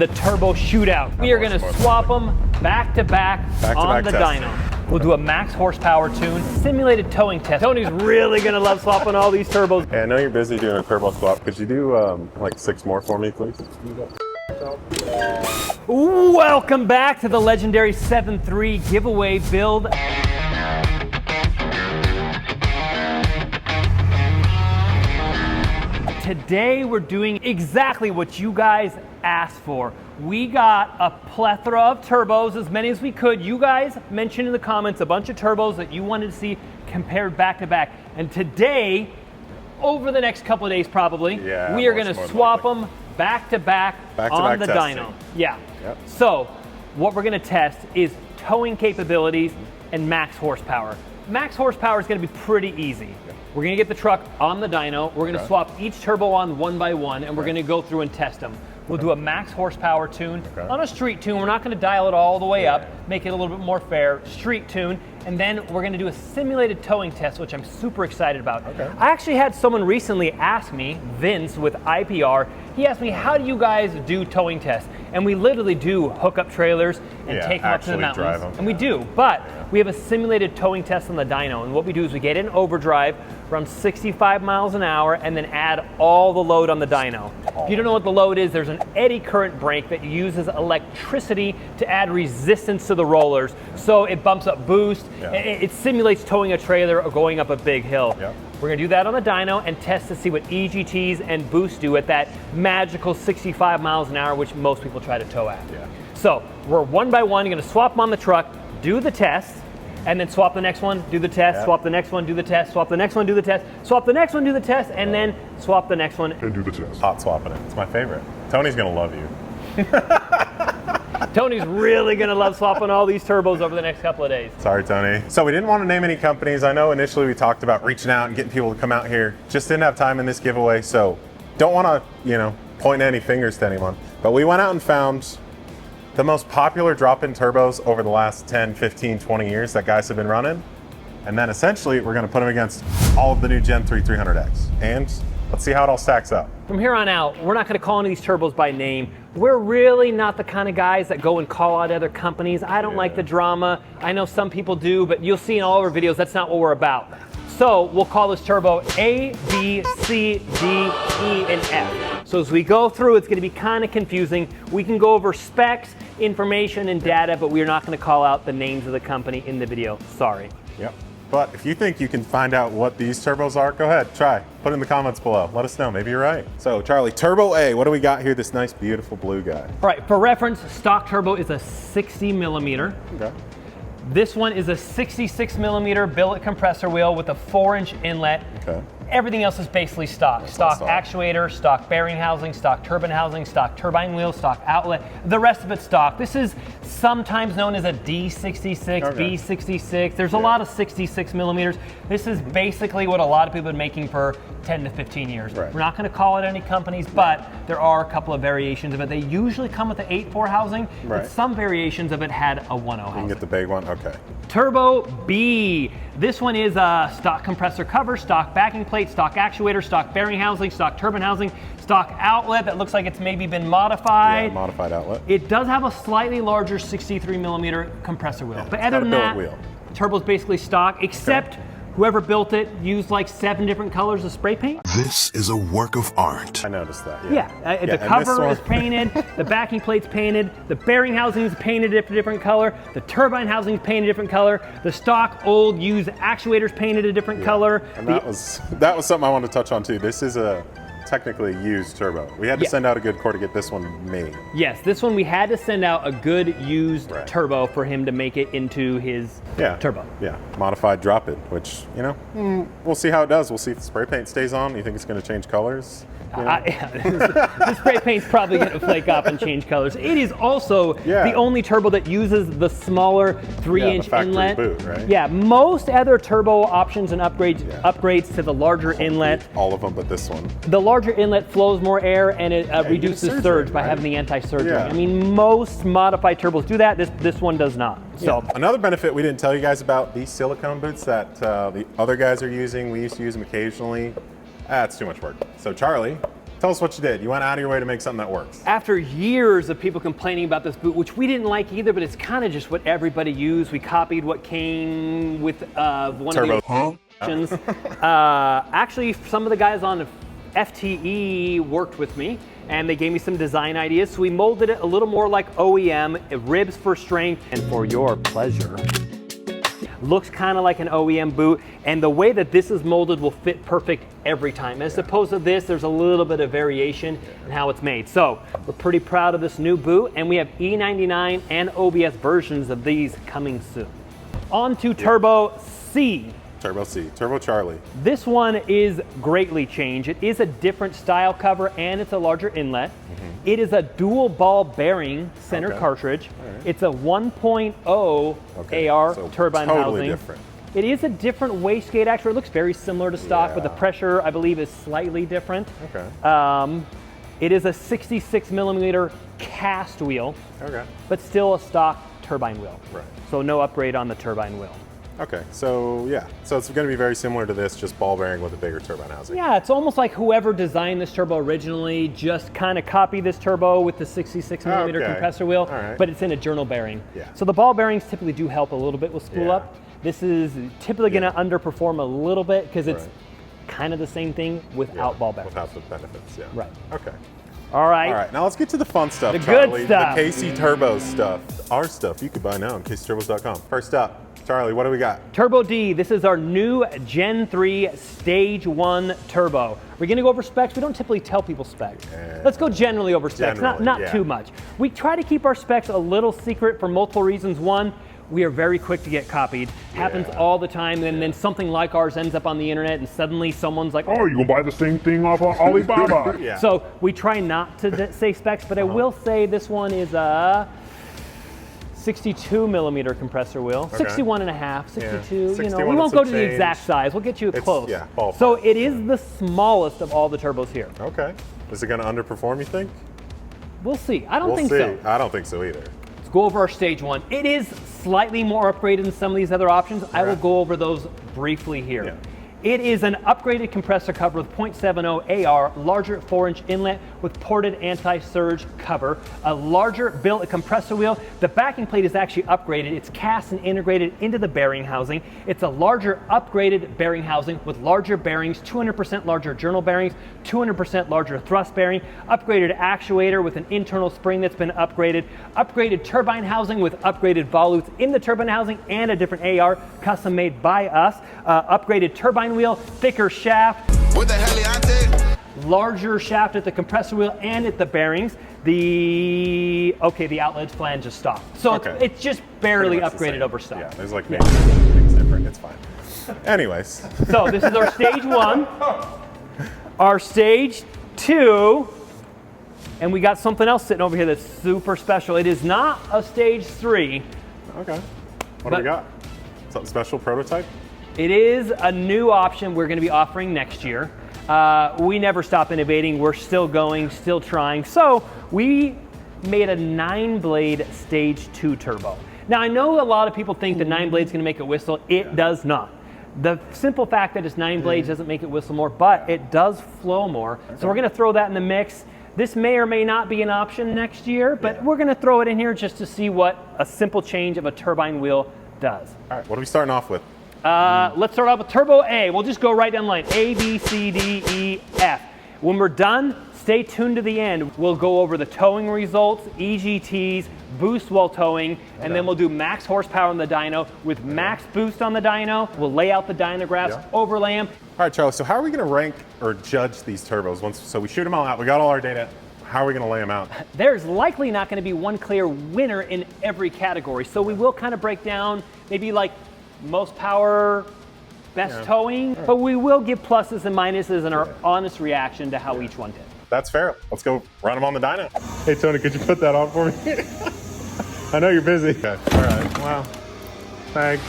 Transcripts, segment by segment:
The turbo shootout. We are going to swap them back to back on the dyno. We'll do a max horsepower tune, simulated towing test. Tony's really going to love swapping all these turbos. Hey, I know you're busy doing a turbo swap. Could you do like 6 more for me, please? Welcome back to the legendary 7.3 giveaway build. Today we're doing exactly what you guys asked for. We got a plethora of turbos, as many as we could. You guys mentioned in the comments a bunch of turbos that you wanted to see compared back to back. And today, over the next couple of days probably, we are going to swap them back to back on the dyno. Yeah. Yep. So what we're going to test is towing capabilities and max horsepower. Max horsepower is going to be pretty easy. We're going to get the truck on the dyno. We're going to swap each turbo on one by one, and we're going to go through and test them. We'll do a max horsepower tune on a street tune. We're not going to dial it all the way up, make it a little bit more fair. Street tune, and then we're going to do a simulated towing test, which I'm super excited about. I actually had someone recently ask me, Vince with IPR, he asked me, how do you guys do towing tests? And we literally do hook up trailers and take them up to the mountains. And we do, but we have a simulated towing test on the dyno. And what we do is we get in overdrive, run 65 miles an hour, and then add all the load on the dyno. If you don't know what the load is, there's an eddy current brake that uses electricity to add resistance to the rollers. So it bumps up boost. It simulates towing a trailer or going up a big hill. We're going to do that on the dyno and test to see what EGTs and boost do at that magical 65 miles an hour, which most people try to tow at. So we're one by one, you're going to swap them on the truck, do the test, and then swap the next one, do the test, swap the next one, do the test, swap the next one, do the test, swap the next one, do the test, and then swap the next one. And do the test. Hot swapping it. It's my favorite. Tony's going to love you. Tony's really going to love swapping all these turbos over the nenext couple of days. Sorry, Tony. So we didn't want to name any companies. I know initially we talked about reaching out and getting people to come out here. Just didn't have time in this giveaway, so don't want to, point any fingers to anyone. But we went out and found the most popular drop-in turbos over the last 10, 15, 20 years that guys have been running. And then essentially we're going to put them against all of the new Gen 3 300X. And let's see how it all stacks up. From here on out, we're not going to call any of these turbos by name. We're really not the kind of guys that go and call out other companies. I don't like the drama. I know some people do, but you'll see in all of our videos, that's not what we're about. So we'll call this turbo A, B, C, D, E, and F. So as we go through, it's going to be kind of confusing. We can go over specs, information, and data, but we're not going to call out the names of the company in the video. Sorry. Yep. But if you think you can find out what these turbos are, go ahead, try. Put it in the comments below. Let us know. Maybe you're right. So, Charlie, Turbo A, what do we got here? This nice, beautiful blue guy. All right, for reference, stock turbo is a 60 millimeter. This one is a 66 millimeter billet compressor wheel with a 4-inch inlet. Everything else is basically stock. Stock actuator, stock bearing housing, stock turbine housing, stock turbine wheel, stock outlet. The rest of it's stock. This is sometimes known as a D66, B66. There's a lot of 66 millimeters. This is basically what a lot of people have been making for 10 to 15 years. We're not going to call it any companies, but there are a couple of variations of it. They usually come with the 8.4 housing, but some variations of it had a 1.0 housing. You can get the big one, Turbo B. This one is a stock compressor cover, stock backing plate, stock actuator, stock bearing housing, stock turbine housing, stock outlet that looks like it's maybe been modified. Modified outlet. It does have a slightly larger 63 millimeter compressor wheel. But other than that, turbo's basically stock, except whoever built it used like 7 different colors of spray paint. This is a work of art. I noticed that. The cover is painted, the backing plate's painted, the bearing housing is painted a different color, the turbine housing is painted a different color, the stock old used actuators painted a different color. And that was something I wanted to touch on too. This is a technically used turbo. We had to send out a good core to get this one made. Yes, this one we had to send out a good used turbo for him to make it into his turbo. Yeah, modified drop-in, which, we'll see how it does. We'll see if the spray paint stays on. You think it's going to change colors? The spray paint's probably going to flake off and change colors. It is also the only turbo that uses the smaller 3-inch inlet. Boot, right? Yeah, most other turbo options and upgrades to the larger inlet. All of them but this one. The larger inlet flows more air and it reduces surge by having the anti-surge ring. I mean, most modified turbos do that. This one does not. So another benefit we didn't tell you guys about, these silicone boots that the other guys are using. We used to use them occasionally. It's too much work. So Charlie Tell us what you did. You went out of your way to make something that works. After years of people complaining about this boot, which we didn't like either, but it's kind of just what everybody used. We copied what came with one Turbo. of the options. Actually, some of the guys on FTE worked with me, and they gave me some design ideas. So we molded it a little more like OEM, ribs for strength and for your pleasure. Looks kind of like an OEM boot, and the way that this is molded will fit perfect every time. As opposed to this, there's a little bit of variation in how it's made. So we're pretty proud of this new boot, and we have E99 and OBS versions of these coming soon. On to Turbo C. Turbo C, Turbo Charlie. This one is greatly changed. It is a different style cover, and it's a larger inlet. It is a dual ball bearing center cartridge. Right. It's a 1.0 AR so turbine totally housing. Different. It is a different wastegate. Actually, it looks very similar to stock, but the pressure, I believe, is slightly different. Okay. It is a 66 millimeter cast wheel, but still a stock turbine wheel. Right. So no upgrade on the turbine wheel. Okay, so yeah, so it's going to be very similar to this, just ball bearing with a bigger turbine housing. Yeah, it's almost like whoever designed this turbo originally just kind of copied this turbo with the 66 millimeter compressor wheel, but it's in a journal bearing. Yeah. So the ball bearings typically do help a little bit with spool up. This is typically going to underperform a little bit because it's kind of the same thing without ball bearings. Without the benefits, Right. Okay. All right. All right, now let's get to the fun stuff, The Charlie. good stuff. The KC Turbo stuff. Our stuff you could buy now on kcturbos.com. First up, Charlie, what do we got? Turbo D, this is our new Gen 3 Stage 1 Turbo. We're gonna go over specs. We don't typically tell people specs. Let's go generally over specs, not too much. We try to keep our specs a little secret for multiple reasons. One, we are very quick to get copied. Happens all the time, and then something like ours ends up on the internet, and suddenly someone's like, oh, you gonna buy the same thing off of Alibaba? So we try not to say specs, but I will say this one is a 62 millimeter compressor wheel, 61 and a half, 62, you know, we won't go to the exact size, we'll get you close. So it is the smallest of all the turbos here. Okay. Is it gonna underperform, you think? We'll see. I don't think so. I don't think so either. Let's go over our Stage 1. It is slightly more upgraded than some of these other options. I will go over those briefly here. It is an upgraded compressor cover with 0.70 AR, larger 4-inch inlet with ported anti-surge cover, a larger built compressor wheel. The backing plate is actually upgraded. It's cast and integrated into the bearing housing. It's a larger upgraded bearing housing with larger bearings, 200% larger journal bearings, 200% larger thrust bearing, upgraded actuator with an internal spring that's been upgraded, upgraded turbine housing with upgraded volutes in the turbine housing and a different AR custom made by us, upgraded turbine wheel, thicker shaft, What the hell I take? larger shaft at the compressor wheel and at the bearings. The outlet's flange is stock. So it's just barely upgraded over stock. Yeah, there's like maybe things different. It's fine. Anyways. So this is our Stage 1. Our Stage 2. And we got something else sitting over here that's super special. It is not a Stage 3. Okay. What do we got? Something special prototype? It is a new option we're going to be offering next year. We never stop innovating. We're still going, still trying. So we made a 9-blade Stage 2 turbo. Now I know a lot of people think the 9-blade's going to make it whistle. It does not. The simple fact that it's 9 blades doesn't make it whistle more, but it does flow more. So we're going to throw that in the mix. This may or may not be an option next year, but we're going to throw it in here just to see what a simple change of a turbine wheel does. All right, what are we starting off with? Let's start off with Turbo A. We'll just go right down the line. A, B, C, D, E, F. When we're done, stay tuned to the end. We'll go over the towing results, EGTs, boost while towing, and then we'll do max horsepower on the dyno with max boost on the dyno. We'll lay out the dynographs, overlay them. All right, Charlie, so how are we going to rank or judge these turbos? So we shoot them all out. We got all our data. How are we going to lay them out? There's likely not going to be one clear winner in every category. So we will kind of break down maybe like most power, best towing, but we will give pluses and minuses and our honest reaction to how each one did. That's fair. Let's go run them on the dyno. Hey, Tony, could you put that on for me? I know you're busy. Okay. All right. Well, thanks.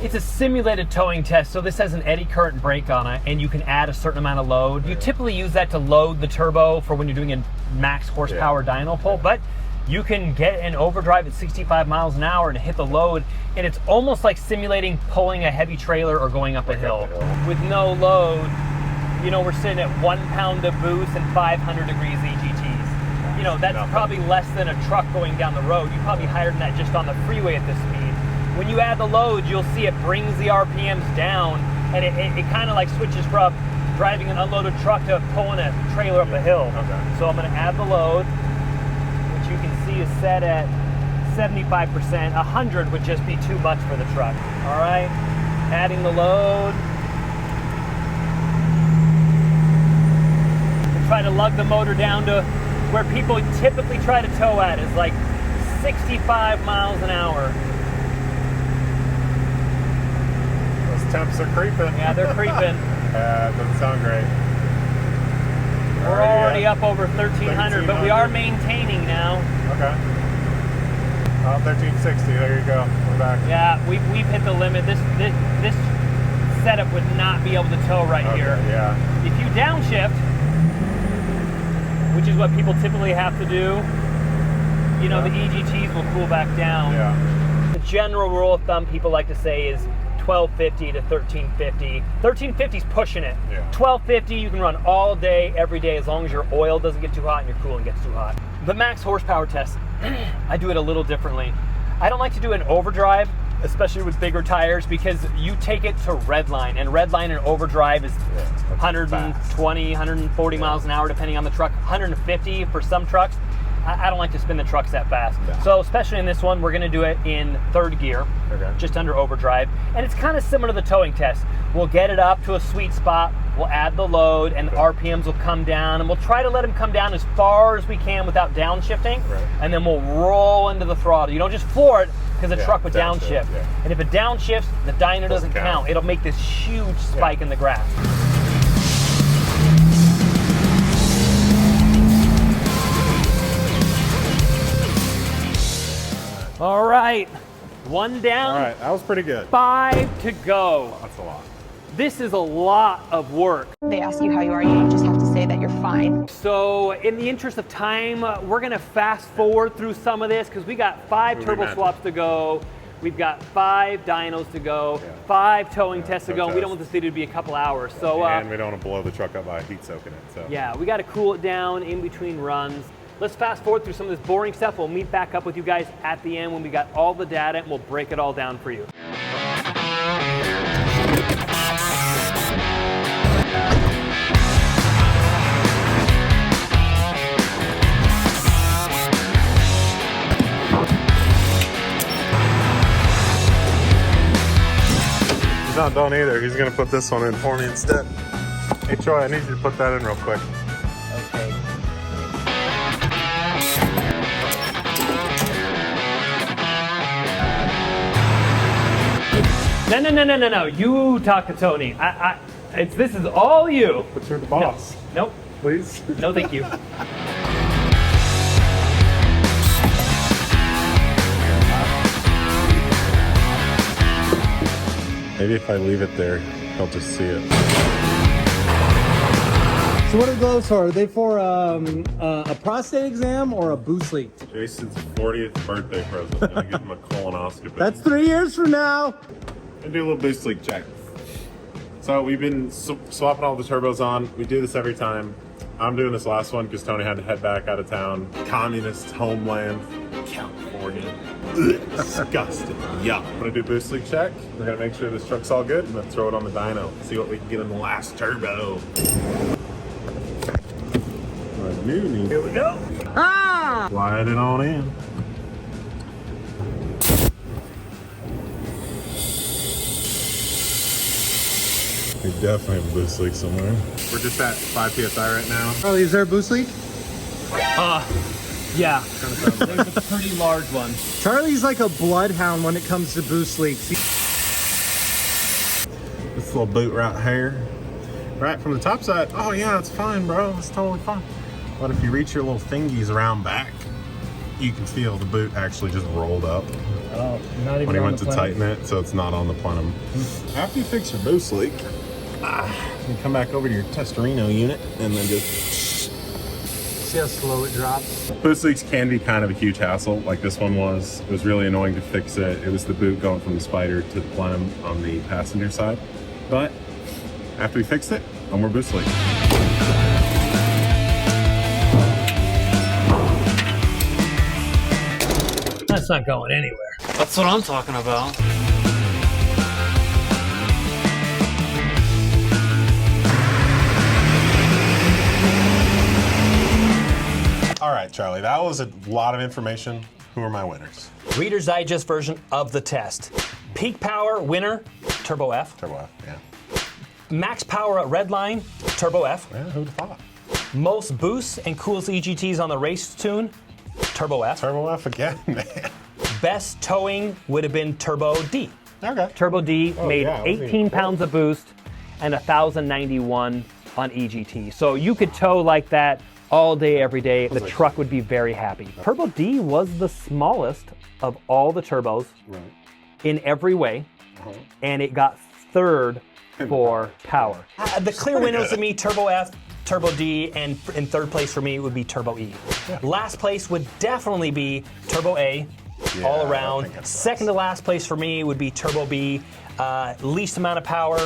It's a simulated towing test. So this has an eddy current brake on it, and you can add a certain amount of load. You typically use that to load the turbo for when you're doing a max horsepower dyno pull, but you can get an overdrive at 65 miles an hour and hit the load, and it's almost like simulating pulling a heavy trailer or going up a hill. With no load, you know, we're sitting at 1 pound of boost and 500 degrees EGTs. You know, that's probably less than a truck going down the road. You probably higher than that just on the freeway at this speed. When you add the load, you'll see it brings the RPMs down, and it kind of like switches from driving an unloaded truck to pulling a trailer up a hill. So I'm going to add the load, which you can see is set at 75%. 100 would just be too much for the truck. All right, adding the load. Try to lug the motor down to where people typically try to tow at is like 65 miles an hour. Those temps are creeping. Yeah, they're creeping. It doesn't sound great. We're already up over 1,300, but we are maintaining now. Okay. 1360, there you go. We're back. Yeah, we've hit the limit. This setup would not be able to tow right here. Yeah. If you downshift, which is what people typically have to do, you know, the EGTs will cool back down. Yeah. The general rule of thumb people like to say is 1250 to 1350. 1350 is pushing it. 1250 you can run all day, every day, as long as your oil doesn't get too hot and your coolant gets too hot. The max horsepower test, I do it a little differently. I don't like to do an overdrive, especially with bigger tires, because you take it to redline, and redline and overdrive is 120, 140 miles an hour depending on the truck, 150 for some trucks. I don't like to spin the trucks that fast. So especially in this one, we're gonna do it in third gear, just under overdrive. And it's kind of similar to the towing test. We'll get it up to a sweet spot, we'll add the load, and the RPMs will come down, and we'll try to let them come down as far as we can without downshifting, and then we'll roll into the throttle. You don't just floor it, because the truck would downshift. And if it downshifts, the dyno doesn't count. It'll make this huge spike in the graph. All right, one down. All right, that was pretty good. 5 to go. That's a lot. This is a lot of work. They ask you how you are, you just have to say that you're fine. So in the interest of time, we're gonna fast forward through some of this because we got 5 turbo swaps to go. We've got 5 dynos to go, 5 towing tests to go, and we don't want this video to be a couple hours. So, and we don't want to blow the truck up by heat soaking it. So yeah, we got to cool it down in between runs. Let's fast forward through some of this boring stuff. We'll meet back up with you guys at the end when we got all the data, and we'll break it all down for you. He's not done either. He's gonna put this one in for me instead. Hey Troy, I need you to put that in real quick. Okay. No. You talk to Tony. This is all you. But you're the boss. No. Nope. Please. No, thank you. Maybe if I leave it there, he'll just see it. So what are the gloves for? Are they for a prostate exam or a boost leak? Jason's 40th birthday present. I'm gonna give him a colonoscopy. That's 3 years from now. And do a little boost leak check. So we've been swapping all the turbos on. We do this every time. I'm doing this last one because Tony had to head back out of town. Communist homeland, California. Ugh, disgusting. Yuck. I'm gonna do boost leak check. We're gonna make sure this truck's all good. I'm gonna throw it on the dyno. See what we can get in the last turbo. Here we go. Slide it on in. We definitely have a boost leak somewhere. We're just at 5 PSI right now. Charlie, is there a boost leak? Yeah. There's a pretty large one. Charlie's like a bloodhound when it comes to boost leaks. This little boot right here. Right from the top side. Oh yeah, it's fine, bro. It's totally fine. But if you reach your little fingies around back, you can feel the boot actually just rolled up. Oh, not even when he on went the to plenum. tighten it, so it's not on the plenum. After you fix your boost leak, you come back over to your Testorino unit and then just See how slow it drops? boost leaks can be kind of a huge hassle, like this one was. It was really annoying to fix it. It was the boot going from the Spider to the plenum on the passenger side. But after we fixed it, no more boost leaks. That's not going anywhere. That's what I'm talking about. All right, Charlie, that was a lot of information. Who are my winners? Reader's Digest version of the test. Peak power winner, Turbo F. Turbo F, yeah. Max power at Redline, Turbo F. Yeah, who'd have thought? Most boosts and coolest EGTs on the race tune, Turbo F. Turbo F again, man. Best towing would have been Turbo D. Okay. Turbo D made yeah, it was 18 pounds of boost and 1,091 on EGT. So you could tow like that all day, every day. The truck would be very happy. Turbo D was the smallest of all the turbos in every way, and it got third for power. The clear winners to me, Turbo F, Turbo D, and in third place for me would be Turbo E. Last place would definitely be Turbo A, all I around. think that's Second to last place for me would be Turbo B. Least amount of power,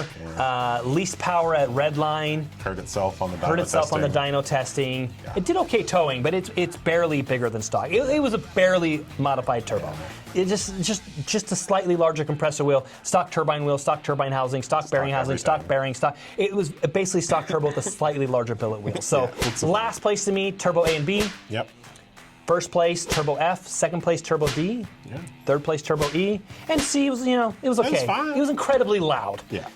least power at Redline. Hurt itself on the dyno Hurt itself on the testing. dyno testing. It did okay towing, but it's barely bigger than stock. It was a barely modified turbo. It just a slightly larger compressor wheel, stock turbine, stock housing, stock bearing housing, everything. stock bearing, stock. It was basically stock turbo with a slightly larger billet wheel. So last place to me, Turbo A and B. Yep. First place, Turbo F. Second place, Turbo D. Yeah. Third place, Turbo E. And C was, it was okay. was fine. It was incredibly loud. Yeah.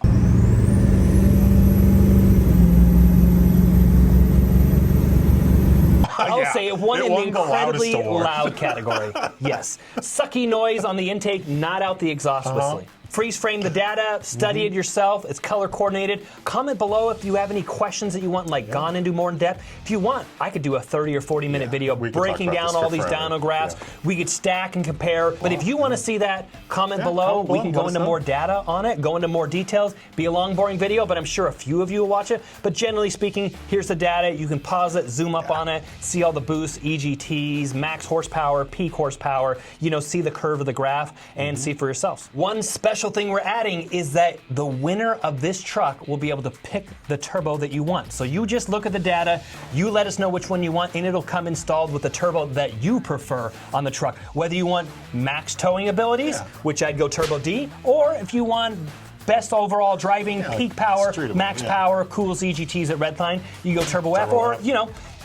I'll say it won It in the won the incredibly loudest award. loud category. Yes. Sucky noise on the intake, not out the exhaust whistling. Freeze frame the data, study it yourself. It's color coordinated. Comment below if you have any questions that you want, like gone into more in depth. If you want, I could do a 30 or 40 minute video we could talk breaking about down this all for these forever. dyno graphs. Yeah. We could stack and compare. But if you want to see that, comment below. comment below. We can Let go us into know. more data on it, go into more details. Be a long, boring video, but I'm sure a few of you will watch it. But generally speaking, here's the data. You can pause it, zoom up on it, see all the boosts, EGTs, max horsepower, peak horsepower, see the curve of the graph, and see for yourselves. One special thing we're adding is that the winner of this truck will be able to pick the turbo that you want. So you just look at the data, you let us know which one you want, and it'll come installed with the turbo that you prefer on the truck. Whether you want max towing abilities, which I'd go Turbo D, or if you want best overall driving, peak power, streetable, max power, coolest EGTs at Redline, you go Turbo F, or,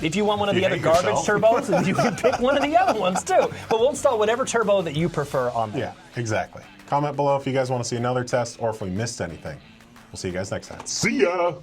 if you want one of You the other hate garbage yourself. turbos, you can pick one of the other ones too. But we'll install whatever turbo that you prefer on there. Yeah, exactly. Comment below if you guys want to see another test or if we missed anything. We'll see you guys next time. See ya.